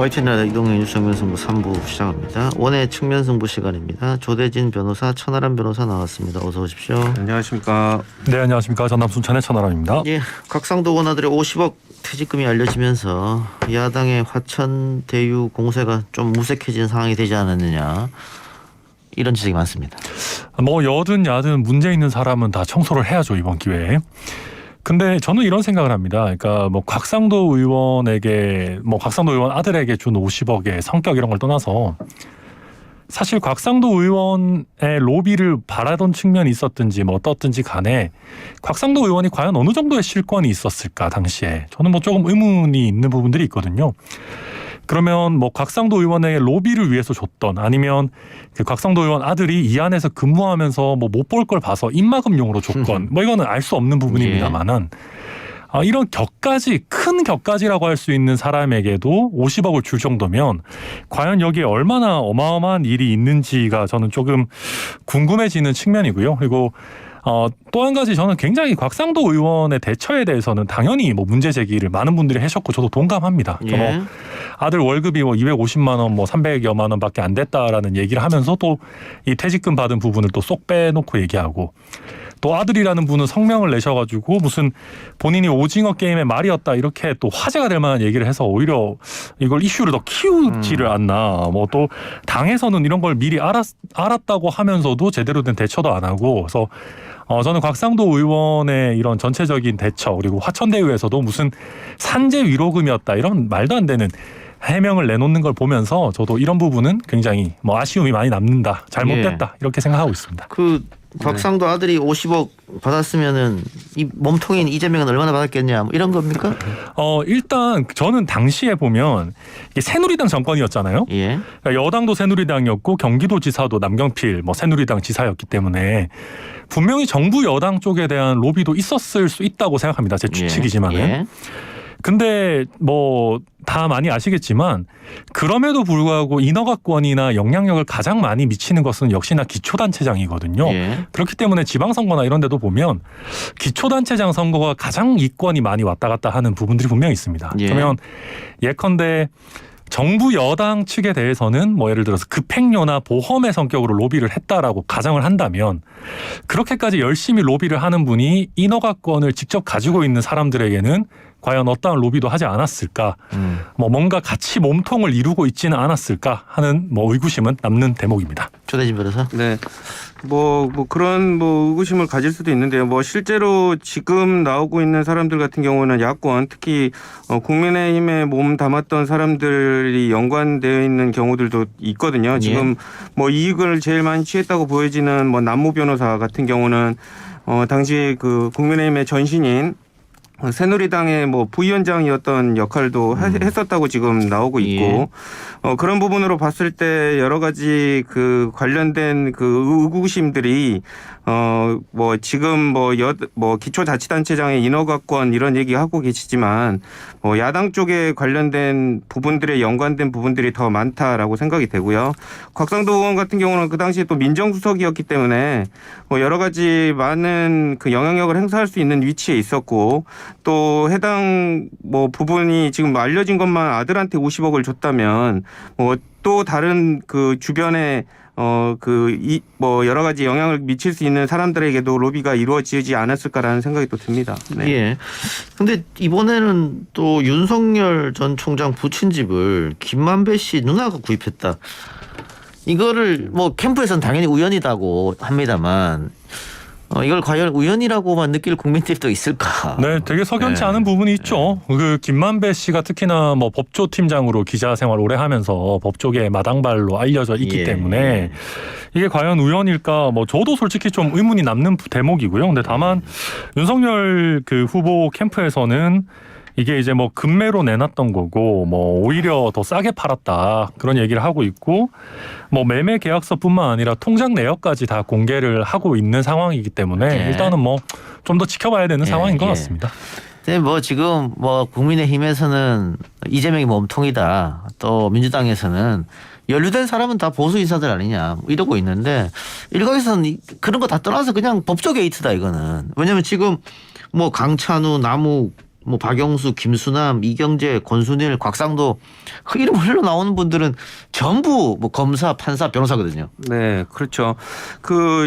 YTN 나라 이동현 뉴스 정면승부 3부 시작합니다. 원의 측면승부 시간입니다. 조대진 변호사, 천하람 변호사 나왔습니다. 어서 오십시오. 안녕하십니까. 네, 안녕하십니까. 전남 순천의 천하람입니다. 예, 각상도 원아들의 50억 퇴직금이 알려지면서 야당의 화천 대유 공세가 좀 무색해진 상황이 되지 않았느냐, 이런 지적이 많습니다. 뭐 여든 야든 문제 있는 사람은 다 청소를 해야죠, 이번 기회에. 근데 저는 이런 생각을 합니다. 그러니까 뭐 곽상도 의원에게, 뭐 곽상도 의원 아들에게 준 50억의 성격 이런 걸 떠나서 사실 곽상도 의원의 로비를 바라던 측면이 있었든지 뭐 어떻든지 간에 곽상도 의원이 과연 어느 정도의 실권이 있었을까 당시에, 저는 뭐 조금 의문이 있는 부분들이 있거든요. 그러면 뭐 곽상도 의원에게 로비를 위해서 줬던, 아니면 그 곽상도 의원 아들이 이 안에서 근무하면서 뭐 못 볼 걸 봐서 입막음용으로 줬건, 뭐 이거는 알 수 없는 부분입니다만은, 이런 격가지, 큰 격가지라고 할 수 있는 사람에게도 50억을 줄 정도면 과연 여기에 얼마나 어마어마한 일이 있는지가 저는 조금 궁금해지는 측면이고요. 그리고 또 한 가지, 저는 굉장히 곽상도 의원의 대처에 대해서는 당연히 뭐 문제 제기를 많은 분들이 하셨고 저도 동감합니다. 예. 뭐 아들 월급이 뭐 250만 원, 뭐 300여만 원밖에 안 됐다라는 얘기를 하면서 또 이 퇴직금 받은 부분을 또 쏙 빼놓고 얘기하고, 또 아들이라는 분은 성명을 내셔가지고 무슨 본인이 오징어 게임의 말이었다 이렇게 또 화제가 될 만한 얘기를 해서 오히려 이걸 이슈를 더 키우지를 않나. 뭐 또 당에서는 이런 걸 미리 알았다고 하면서도 제대로 된 대처도 안 하고, 그래서 저는 곽상도 의원의 이런 전체적인 대처, 그리고 화천대유에서도 무슨 산재 위로금이었다 이런 말도 안 되는 해명을 내놓는 걸 보면서 저도 이런 부분은 굉장히 뭐 아쉬움이 많이 남는다, 잘못됐다, 이렇게 생각하고 있습니다. 그 곽상도 아들이 50억 받았으면은 이 몸통인 이재명은 얼마나 받았겠냐, 뭐 이런 겁니까? 일단 저는 당시에 보면 이게 새누리당 정권이었잖아요. 예. 그러니까 여당도 새누리당이었고 경기도지사도 남경필 뭐 새누리당 지사였기 때문에 분명히 정부 여당 쪽에 대한 로비도 있었을 수 있다고 생각합니다. 제 추측이지만은. 예. 근데 뭐 다 많이 아시겠지만 그럼에도 불구하고 인허가권이나 영향력을 가장 많이 미치는 것은 역시나 기초단체장이거든요. 예. 그렇기 때문에 지방선거나 이런 데도 보면 기초단체장 선거가 가장 이권이 많이 왔다 갔다 하는 부분들이 분명히 있습니다. 예. 그러면 예컨대 정부 여당 측에 대해서는 뭐 예를 들어서 급행료나 보험의 성격으로 로비를 했다라고 가정을 한다면, 그렇게까지 열심히 로비를 하는 분이 인허가권을 직접 가지고 있는 사람들에게는 과연 어떠한 로비도 하지 않았을까, 뭐 뭔가 같이 몸통을 이루고 있지는 않았을까 하는 뭐 의구심은 남는 대목입니다. 조대진 변호사. 네. 뭐 그런 뭐 의구심을 가질 수도 있는데요. 뭐 실제로 지금 나오고 있는 사람들 같은 경우는 야권, 특히 국민의힘에 몸 담았던 사람들이 연관되어 있는 경우들도 있거든요. 지금 뭐 이익을 제일 많이 취했다고 보여지는 뭐 남모 변호사 같은 경우는 당시 그 국민의힘의 전신인 새누리당의 뭐 부위원장이었던 역할도 했었다고 지금 나오고 있고, 그런 부분으로 봤을 때 여러 가지 그 관련된 그 의구심들이 뭐 지금 뭐 기초자치단체장의 인허가권 이런 얘기하고 계시지만 뭐 야당 쪽에 관련된 부분들에 연관된 부분들이 더 많다라고 생각이 되고요. 곽상도 의원 같은 경우는 그 당시에 또 민정수석이었기 때문에 뭐 여러 가지 많은 그 영향력을 행사할 수 있는 위치에 있었고, 또 해당 뭐 부분이 지금 알려진 것만 아들한테 50억을 줬다면 뭐 또 다른 그 주변에 뭐 여러 가지 영향을 미칠 수 있는 사람들에게도 로비가 이루어지지 않았을까라는 생각이 또 듭니다. 네. 예. 근데 이번에는 또 윤석열 전 총장 부친집을 김만배 씨 누나가 구입했다. 이거를 뭐 캠프에서는 당연히 우연이라고 합니다만, 이걸 과연 우연이라고만 느낄 국민들이 또 있을까? 네, 되게 석연치 않은 부분이 있죠. 그 김만배 씨가 특히나 뭐 법조 팀장으로 기자 생활 오래 하면서 법조계 마당발로 알려져 있기 때문에 이게 과연 우연일까? 뭐 저도 솔직히 좀 의문이 남는 대목이고요. 근데 다만 윤석열 그 후보 캠프에서는 이게 이제 뭐 금매로 내놨던 거고 뭐 오히려 더 싸게 팔았다 그런 얘기를 하고 있고, 뭐 매매 계약서뿐만 아니라 통장 내역까지 다 공개를 하고 있는 상황이기 때문에 일단은 뭐 좀 더 지켜봐야 되는 상황인 것 같습니다. 근데 뭐 지금 뭐 국민의힘에서는 이재명이 몸통이다, 또 민주당에서는 연루된 사람은 다 보수 인사들 아니냐 이러고 있는데, 일각에서는 그런 거 다 떠나서 그냥 법조 게이트다 이거는. 왜냐하면 지금 뭐 강찬우, 남욱, 뭐 박영수, 김수남, 이경재, 권순일, 곽상도 그 이름 흘러나오는 분들은 전부 뭐 검사, 판사, 변호사거든요. 네, 그렇죠.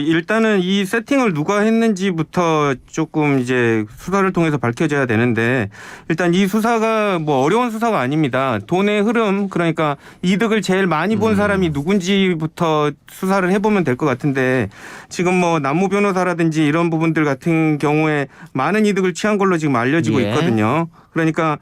일단은 이 세팅을 누가 했는지부터 조금 이제 수사를 통해서 밝혀져야 되는데 일단 이 수사가 뭐 어려운 수사가 아닙니다. 돈의 흐름, 그러니까 이득을 제일 많이 본 사람이 누군지부터 수사를 해보면 될 것 같은데 지금 뭐 남모 변호사라든지 이런 부분들 같은 경우에 많은 이득을 취한 걸로 지금 알려지고 예. 있거든요. 그러니까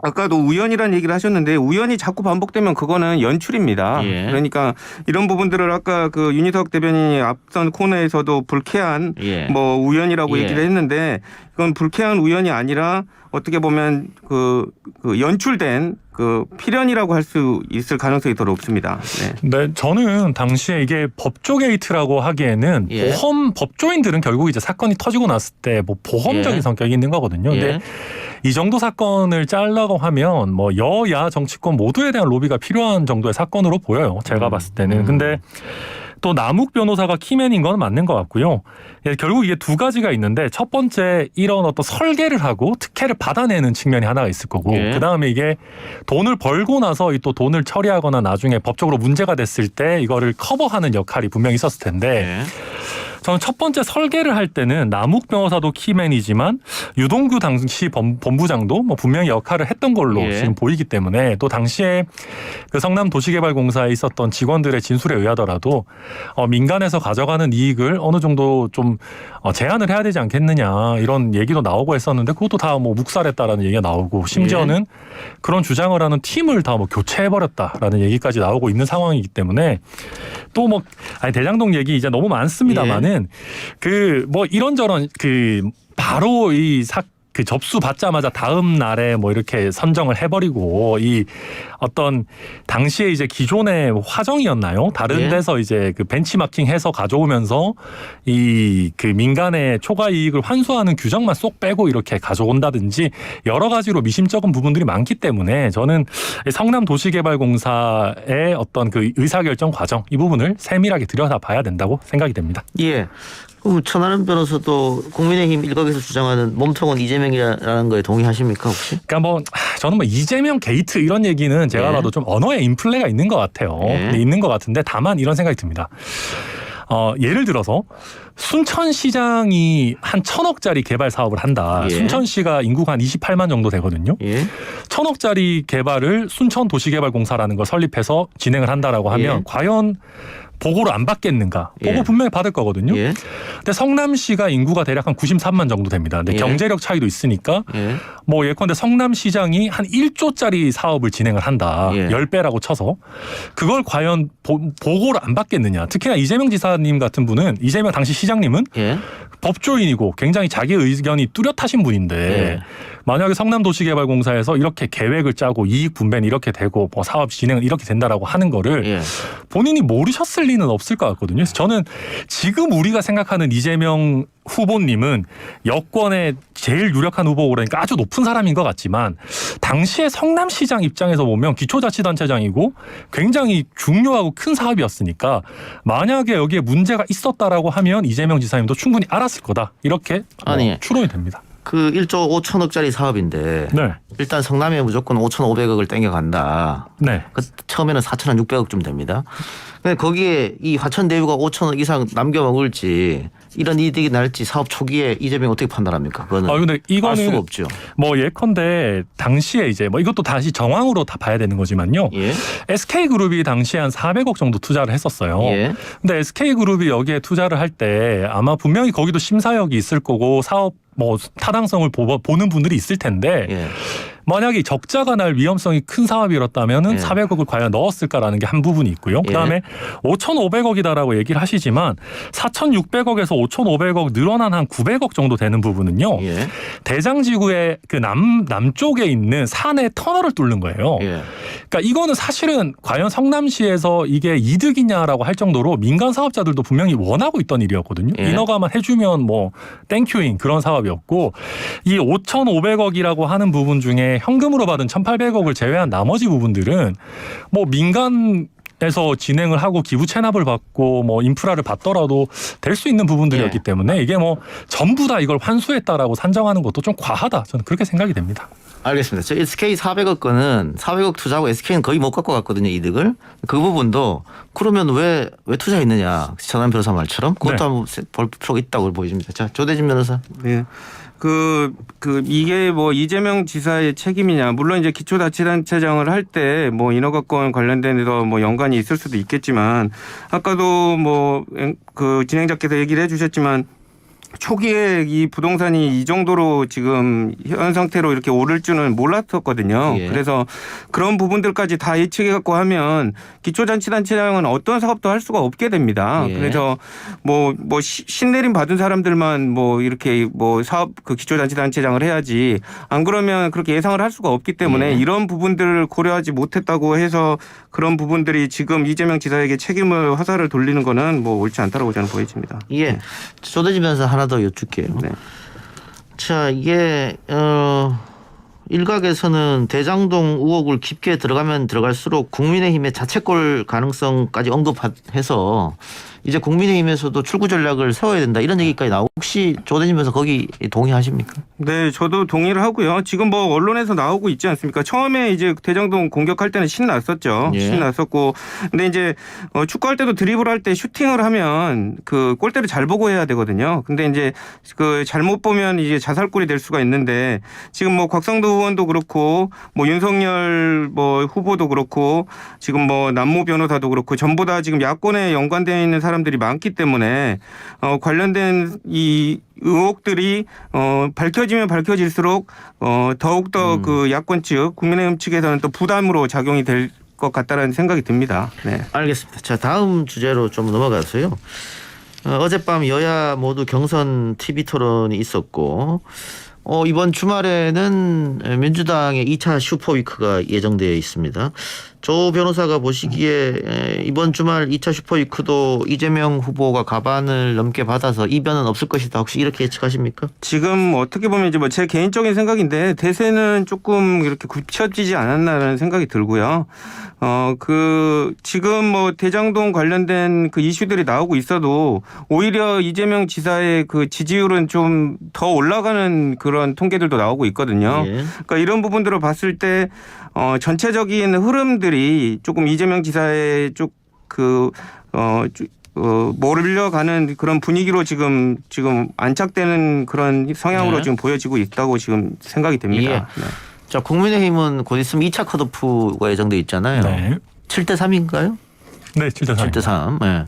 아까도 우연이라는 얘기를 하셨는데 우연이 자꾸 반복되면 그거는 연출입니다. 예. 그러니까 이런 부분들을 아까 그 윤희석 대변인이 앞선 코너에서도 불쾌한 예. 뭐 우연이라고 예. 얘기를 했는데 이건 불쾌한 우연이 아니라 어떻게 보면 그 연출된 그 필연이라고 할 수 있을 가능성이 더 높습니다. 네. 네, 저는 당시에 이게 법조 게이트라고 하기에는 예. 법조인들은 결국 이제 사건이 터지고 났을 때 뭐 보험적인 예. 성격이 있는 거거든요. 근데 예. 이 정도 사건을 짜려고 하면 뭐 여야 정치권 모두에 대한 로비가 필요한 정도의 사건으로 보여요. 제가 봤을 때는. 근데 또 남욱 변호사가 키맨인 건 맞는 것 같고요. 예, 결국 이게 두 가지가 있는데 첫 번째 이런 어떤 설계를 하고 특혜를 받아내는 측면이 하나가 있을 거고 예. 그다음에 이게 돈을 벌고 나서 이 또 돈을 처리하거나 나중에 법적으로 문제가 됐을 때 이거를 커버하는 역할이 분명히 있었을 텐데 예. 저는 첫 번째 설계를 할 때는 남욱 변호사도 키맨이지만 유동규 당시 본부장도 뭐 분명히 역할을 했던 걸로 예. 지금 보이기 때문에 또 당시에 그 성남도시개발공사에 있었던 직원들의 진술에 의하더라도 민간에서 가져가는 이익을 어느 정도 좀 제한을 해야 되지 않겠느냐 이런 얘기도 나오고 했었는데 그것도 다 뭐 묵살했다라는 얘기가 나오고 심지어는 그런 주장을 하는 팀을 다 뭐 교체해버렸다라는 얘기까지 나오고 있는 상황이기 때문에 또 뭐 대장동 얘기 이제 너무 많습니다만은 그 뭐 이런저런 그 바로 그 접수 받자마자 다음 날에 뭐 이렇게 선정을 해버리고 이 어떤 당시에 이제 기존의 화정이었나요? 다른 예. 데서 이제 그 벤치마킹해서 가져오면서 이 그 민간의 초과 이익을 환수하는 규정만 쏙 빼고 이렇게 가져온다든지 여러 가지로 미심쩍은 부분들이 많기 때문에 저는 성남도시개발공사의 어떤 그 의사결정 과정 이 부분을 세밀하게 들여다봐야 된다고 생각이 됩니다. 예. 그럼 천하람 변호사도 국민의힘 일각에서 주장하는 몸통은 이재명이라는 거에 동의하십니까 혹시? 그러니까 뭐 저는 뭐 이재명 게이트 이런 얘기는 제가 예. 봐도 좀 언어의 인플레가 있는 것 같아요. 예. 근데 있는 것 같은데 다만 이런 생각이 듭니다. 예를 들어서 순천시장이 한 1,000억짜리 개발 사업을 한다. 예. 순천시가 인구가 한 28만 정도 되거든요. 예. 1,000억짜리 개발을 순천도시개발공사라는 걸 설립해서 진행을 한다라고 하면 예. 과연 보고를 안 받겠는가? 보고 예. 분명히 받을 거거든요. 예. 근데 성남시가 인구가 대략 한 93만 정도 됩니다. 근데 예. 경제력 차이도 있으니까 예. 뭐 예컨대 성남시장이 한 1조짜리 사업을 진행을 한다. 예. 10배라고 쳐서 그걸 과연 보고를 안 받겠느냐. 특히나 이재명 지사님 같은 분은 이재명 당시 시장님은 예. 법조인이고 굉장히 자기 의견이 뚜렷하신 분인데 예. 만약에 성남도시개발공사에서 이렇게 계획을 짜고 이익 분배는 이렇게 되고 뭐 사업 진행은 이렇게 된다라고 하는 거를 예. 본인이 모르셨을 리는 없을 것 같거든요. 그래서 저는 지금 우리가 생각하는 이재명 후보님은 여권의 제일 유력한 후보고 그러니까 아주 높은 사람인 것 같지만 당시에 성남시장 입장에서 보면 기초자치단체장이고 굉장히 중요하고 큰 사업이었으니까 만약에 여기에 문제가 있었다라고 하면 이재명 지사님도 충분히 알았을 거다. 이렇게 아니. 추론이 됩니다. 그 1조 5천억짜리 사업인데 네. 일단 성남에 무조건 5,500억을 땡겨간다. 네. 그 처음에는 4,600억쯤 됩니다. 근데 거기에 이 화천대유가 5천억 이상 남겨 먹을지 이런 이득이 날지 사업 초기에 이재명 어떻게 판단합니까? 그거는 근데 알 이거는 수가 없죠. 뭐 예컨대 당시에 이제 뭐 이것도 다시 정황으로 다 봐야 되는 거지만요. 예. SK그룹이 당시에 한 400억 정도 투자를 했었어요. 예. 근데 SK그룹이 여기에 투자를 할 때 아마 분명히 거기도 심사역이 있을 거고 사업 뭐 타당성을 보는 분들이 있을 텐데 예. 만약에 적자가 날 위험성이 큰 사업이었다면은 예. 400억을 과연 넣었을까라는 게 한 부분이 있고요. 그다음에 5,500억이다라고 얘기를 하시지만 4,600억에서 5,500억 늘어난 한 900억 정도 되는 부분은요. 네. 예. 대장지구의 그 남쪽에 있는 산의 터널을 뚫는 거예요. 예. 그러니까 이거는 사실은 과연 성남시에서 이게 이득이냐라고 할 정도로 민간 사업자들도 분명히 원하고 있던 일이었거든요. 예. 인허가만 해주면 뭐 땡큐인 그런 사업이었고 이 5,500억이라고 하는 부분 중에 현금으로 받은 1,800억을 제외한 나머지 부분들은 뭐 민간 에서 진행을 하고 기부 체납을 받고 뭐 인프라를 받더라도 될 수 있는 부분들이었기 때문에 이게 뭐 전부 다 이걸 환수했다라고 산정하는 것도 좀 과하다. 저는 그렇게 생각이 됩니다. 알겠습니다. 저 SK 400억 건은 400억 투자하고 SK는 거의 못 갖고 갔거든요, 이득을. 그 부분도 그러면 왜 투자했느냐. 전환 변호사 말처럼 그것도 한번 볼 필요가 있다고 보여집니다. 자, 조대진 변호사. 네. 이게 뭐 이재명 지사의 책임이냐. 물론 이제 기초자치단체장을 할 때 뭐 인허가권 관련된 데서 뭐 연관이 있을 수도 있겠지만 아까도 뭐 진행자께서 얘기를 해 주셨지만 초기에 이 부동산이 이 정도로 지금 현 상태로 이렇게 오를 줄은 몰랐었거든요. 예. 그래서 그런 부분들까지 다 예측해 갖고 하면 기초자치단체장은 어떤 사업도 할 수가 없게 됩니다. 예. 그래서 뭐 신내림 받은 사람들만 뭐 이렇게 뭐 사업 기초자치단체장을 해야지 안 그러면 그렇게 예상을 할 수가 없기 때문에 예. 이런 부분들을 고려하지 못했다고 해서 그런 부분들이 지금 이재명 지사에게 책임을 화살을 돌리는 거는 뭐 옳지 않다라고 저는 보여집니다. 예. 조대진 변호사 하나 더 여쭐게요. 네. 자, 이게 일각에서는 대장동 의혹을 깊게 들어가면 들어갈수록 국민의힘의 자책골 가능성까지 언급해서 이제 국민의힘에서도 출구 전략을 세워야 된다 이런 얘기까지 나오고 혹시 조대진 변호사 거기 동의하십니까? 네, 저도 동의를 하고요. 지금 뭐 언론에서 나오고 있지 않습니까? 처음에 이제 대장동 공격할 때는 신났었죠. 예. 신났었고, 근데 이제 축구할 때도 드리블할 때 슈팅을 하면 그 골대를 잘 보고 해야 되거든요. 근데 이제 그 잘못 보면 이제 자살골이 될 수가 있는데 지금 뭐 곽상도 의원도 그렇고 뭐 윤석열 뭐 후보도 그렇고 지금 뭐 남모 변호사도 그렇고 전부 다 지금 야권에 연관되어 있는 사람들이 많기 때문에 관련된 이 의혹들이 밝혀지면 밝혀질수록 더욱더 그 야권 측 국민의힘 측에서는 또 부담으로 작용이 될 것 같다라는 생각이 듭니다. 네. 알겠습니다. 자, 다음 주제로 좀 넘어가서요. 어젯밤 여야 모두 경선 TV 토론이 있었고 이번 주말에는 민주당의 2차 슈퍼위크가 예정되어 있습니다. 조 변호사가 보시기에 이번 주말 2차 슈퍼위크도 이재명 후보가 가반을 넘게 받아서 이변은 없을 것이다. 혹시 이렇게 예측하십니까? 지금 어떻게 보면 이제 뭐 제 개인적인 생각인데 대세는 조금 이렇게 굳혀지지 않았나라는 생각이 들고요. 지금 뭐 대장동 관련된 그 이슈들이 나오고 있어도 오히려 이재명 지사의 그 지지율은 좀 더 올라가는 그런 통계들도 나오고 있거든요. 예. 그러니까 이런 부분들을 봤을 때 전체적인 흐름들이 조금 이재명 지사의 몰려가는 그런 분위기로 지금 안착되는 그런 성향으로 네. 지금 보여지고 있다고 지금 생각이 됩니다. 예. 네. 자, 국민의힘은 곧 있으면 2차 컷오프가 예정돼 있잖아요. 네. 7대 3인가요? 네, 7대 7대 3. 네.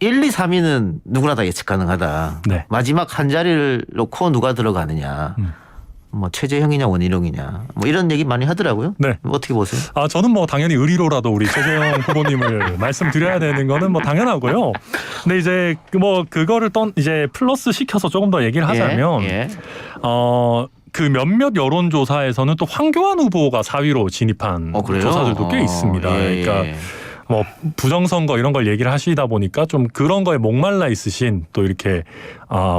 1, 2, 3위는 누구나 다 예측 가능하다. 네. 마지막 한 자리를 놓고 누가 들어가느냐. 뭐 최재형이냐 원희룡이냐. 뭐 이런 얘기 많이 하더라고요. 네. 어떻게 보세요? 저는 뭐 당연히 의리로라도 우리 최재형 후보님을 말씀드려야 되는 거는 뭐 당연하고요. 근데 이제 뭐 그거를 이제 플러스 시켜서 조금 더 얘기를 하자면 예. 그 몇몇 여론조사에서는 또 황교안 후보가 4위로 진입한 그래요? 조사들도 꽤 있습니다. 그러니까 뭐 부정선거 이런 걸 얘기를 하시다 보니까 좀 그런 거에 목말라 있으신 또 이렇게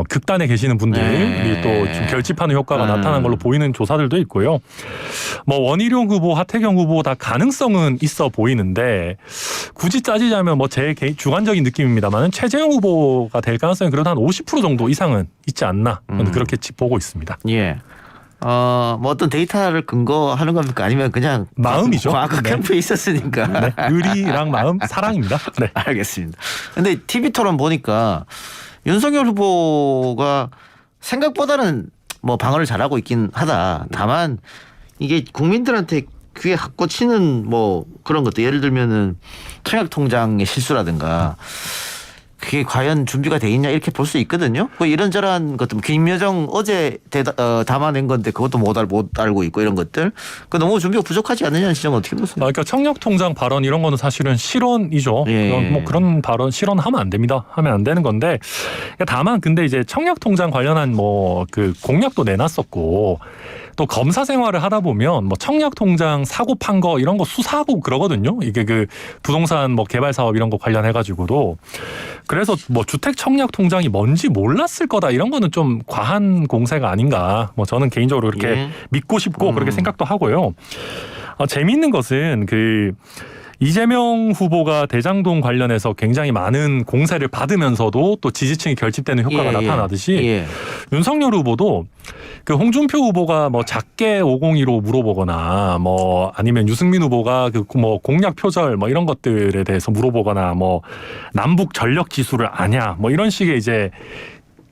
극단에 계시는 분들이 또 좀 결집하는 효과가 나타난 걸로 보이는 조사들도 있고요. 뭐 원희룡 후보, 하태경 후보 다 가능성은 있어 보이는데 굳이 따지자면 뭐 제 주관적인 느낌입니다만은 최재형 후보가 될 가능성이 그래도 한 50% 정도 이상은 있지 않나 저는 그렇게 보고 있습니다. 예. 뭐 어떤 데이터를 근거하는 겁니까? 아니면 그냥 마음이죠. 과거 네. 캠프에 있었으니까. 네. 의리랑 마음, 사랑입니다. 네. 알겠습니다. 근데 TV 토론 보니까 윤석열 후보가 생각보다는 뭐 방어를 잘하고 있긴 하다. 다만 이게 국민들한테 귀에 확 꽂히는 뭐 그런 것도 예를 들면은 청약통장의 실수라든가 그게 과연 준비가 돼 있냐 이렇게 볼 수 있거든요. 뭐 이런저런 것들 김여정 어제 담아낸 건데 그것도 못 알고 있고 이런 것들 그 너무 준비가 부족하지 않느냐는 지적은 어떻게 보세요? 그러니까 청약통장 발언 이런 거는 사실은 실언이죠. 예. 그런 발언 실언하면 안 됩니다. 하면 안 되는 건데 다만 근데 이제 청약통장 관련한 뭐 그 공약도 내놨었고 또 검사 생활을 하다 보면 뭐 청약통장 사고 판 거 이런 거 수사하고 그러거든요. 이게 그 부동산 뭐 개발 사업 이런 거 관련해 가지고도 그래서 뭐 주택 청약통장이 뭔지 몰랐을 거다 이런 거는 좀 과한 공세가 아닌가. 뭐 저는 개인적으로 그렇게 믿고 싶고 그렇게 생각도 하고요. 재미있는 것은 이재명 후보가 대장동 관련해서 굉장히 많은 공세를 받으면서도 또 지지층이 결집되는 효과가 나타나듯이 예. 윤석열 후보도 그 홍준표 후보가 뭐 작게 502로 물어보거나 뭐 아니면 유승민 후보가 그 뭐 공약 표절 뭐 이런 것들에 대해서 물어보거나 뭐 남북 전력 지수를 아냐 뭐 이런 식의 이제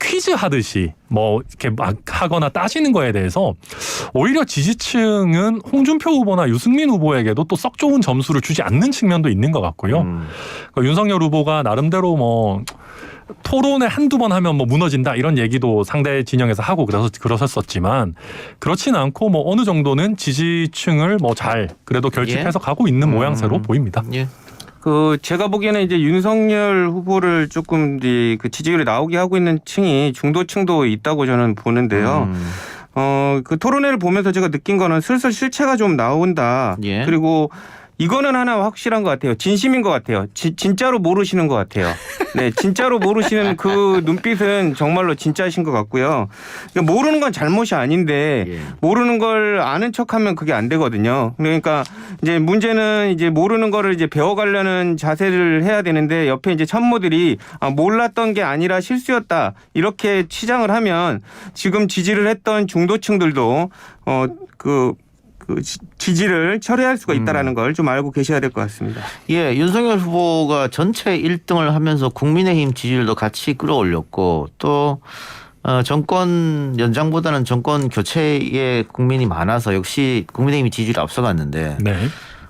퀴즈 하듯이 뭐 이렇게 막 하거나 따지는 거에 대해서 오히려 지지층은 홍준표 후보나 유승민 후보에게도 또 썩 좋은 점수를 주지 않는 측면도 있는 것 같고요. 그러니까 윤석열 후보가 나름대로 뭐 토론에 한두 번 하면 뭐 무너진다 이런 얘기도 상대 진영에서 하고 그러셨었지만 그렇진 않고 뭐 어느 정도는 지지층을 뭐 잘 그래도 결집해서 가고 있는 모양새로 보입니다. 예. 그 제가 보기에는 이제 윤석열 후보를 조금 그 지지율이 나오게 하고 있는 층이 중도층도 있다고 저는 보는데요. 그 토론회를 보면서 제가 느낀 거는 슬슬 실체가 좀 나온다. 예. 그리고 이거는 하나 확실한 것 같아요. 진심인 것 같아요. 진짜로 모르시는 것 같아요. 네, 진짜로 모르시는 그 눈빛은 정말로 진짜신 것 같고요. 모르는 건 잘못이 아닌데 예. 모르는 걸 아는 척하면 그게 안 되거든요. 그러니까 이제 문제는 이제 모르는 거를 이제 배워가려는 자세를 해야 되는데 옆에 이제 참모들이 몰랐던 게 아니라 실수였다 이렇게 치장을 하면 지금 지지를 했던 중도층들도 그 지지를 철회할 수가 있다라는 걸 좀 알고 계셔야 될 것 같습니다. 예, 윤석열 후보가 전체 1등을 하면서 국민의힘 지지율도 같이 끌어올렸고 또 정권 연장보다는 정권 교체에 국민이 많아서 역시 국민의힘이 지지율이 앞서갔는데 네.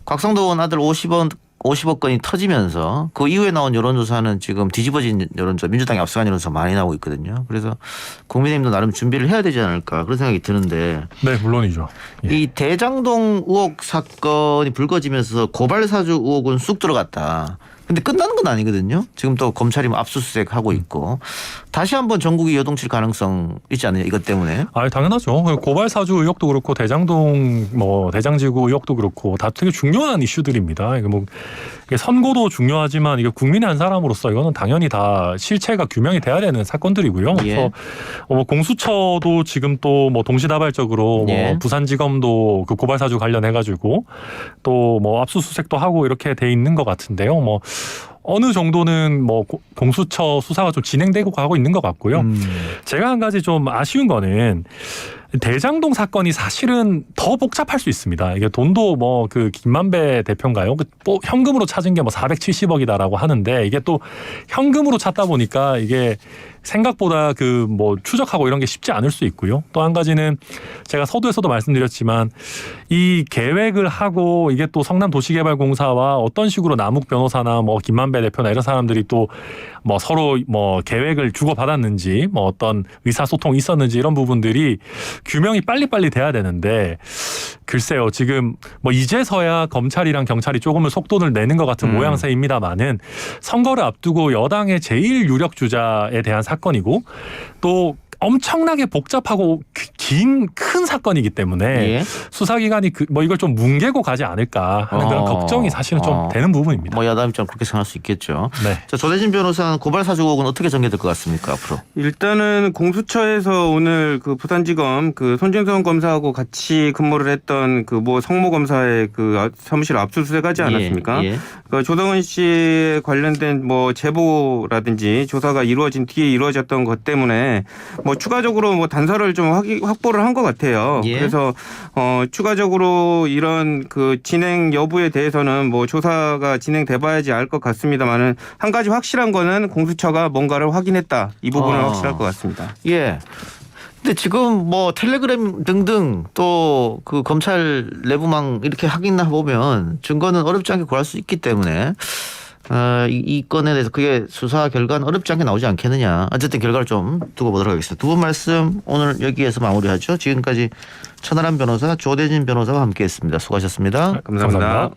곽상도 의원 아들 50억 건이 터지면서 그 이후에 나온 여론조사는 지금 뒤집어진 여론조사, 민주당이 앞서간 여론조사 많이 나오고 있거든요. 그래서 국민의힘도 나름 준비를 해야 되지 않을까 그런 생각이 드는데 네, 물론이죠. 예. 이 대장동 의혹 사건이 불거지면서 고발 사주 의혹은 쑥 들어갔다. 근데 끝나는 건 아니거든요. 지금 또 검찰이 뭐 압수수색하고 있고 다시 한번 전국이 요동칠 가능성 있지 않느냐 이것 때문에. 아, 당연하죠. 고발 사주 의혹도 그렇고 대장동 뭐 대장지구 의혹도 그렇고 다 되게 중요한 이슈들입니다. 이게 뭐 이게 선고도 중요하지만 이게 국민의 한 사람으로서 이거는 당연히 다 실체가 규명이 돼야 되는 사건들이고요. 예. 그래서 공수처도 지금 또 뭐 동시다발적으로 예. 뭐 부산지검도 그 고발 사주 관련해 가지고 또 뭐 압수수색도 하고 이렇게 돼 있는 것 같은데요. 뭐 어느 정도는 뭐 공수처 수사가 좀 진행되고 가고 있는 것 같고요. 제가 한 가지 좀 아쉬운 거는 대장동 사건이 사실은 더 복잡할 수 있습니다. 이게 돈도 뭐 그 김만배 대표인가요? 뭐 현금으로 찾은 게 뭐 470억이다라고 하는데 이게 또 현금으로 찾다 보니까 이게 생각보다 그 뭐 추적하고 이런 게 쉽지 않을 수 있고요. 또 한 가지는 제가 서두에서도 말씀드렸지만 이 계획을 하고 이게 또 성남도시개발공사와 어떤 식으로 남욱 변호사나 뭐 김만배 대표나 이런 사람들이 또 뭐 서로 뭐 계획을 주고받았는지 뭐 어떤 의사소통이 있었는지 이런 부분들이 규명이 빨리빨리 돼야 되는데 글쎄요. 지금 뭐 이제서야 검찰이랑 경찰이 조금은 속도를 내는 것 같은 모양새입니다만은 선거를 앞두고 여당의 제일 유력 주자에 대한 사건이고 또 엄청나게 복잡하고 큰 사건이기 때문에 예. 수사기관이 뭐 이걸 좀 뭉개고 가지 않을까 하는 그런 걱정이 사실은 좀 되는 부분입니다. 뭐 야당 입장 그렇게 생각할 수 있겠죠. 네. 자, 조대진 변호사는 고발 사주 의혹은 어떻게 전개될 것 같습니까 앞으로? 일단은 공수처에서 오늘 그 부산지검 그 손준성 검사하고 같이 근무를 했던 그 뭐 성모 검사의 그 사무실 압수수색하지 않았습니까? 예. 예. 그 조성은 씨에 관련된 뭐 제보라든지 조사가 이루어진 뒤에 이루어졌던 것 때문에 뭐 추가적으로 뭐 단서를 좀 확보를 한 것 같아요. 예. 그래서 추가적으로 이런 그 진행 여부에 대해서는 뭐 조사가 진행돼봐야지 알 것 같습니다만은 한 가지 확실한 거는 공수처가 뭔가를 확인했다. 이 부분은 확실할 것 같습니다. 예. 근데 지금 뭐 텔레그램 등등 또 그 검찰 내부망 이렇게 확인해 보면 증거는 어렵지 않게 구할 수 있기 때문에 이 건에 대해서 그게 수사 결과는 어렵지 않게 나오지 않겠느냐. 어쨌든 결과를 좀 두고 보도록 하겠습니다. 두 분 말씀 오늘 여기에서 마무리하죠. 지금까지 천하람 변호사, 조대진 변호사와 함께했습니다. 수고하셨습니다. 감사합니다.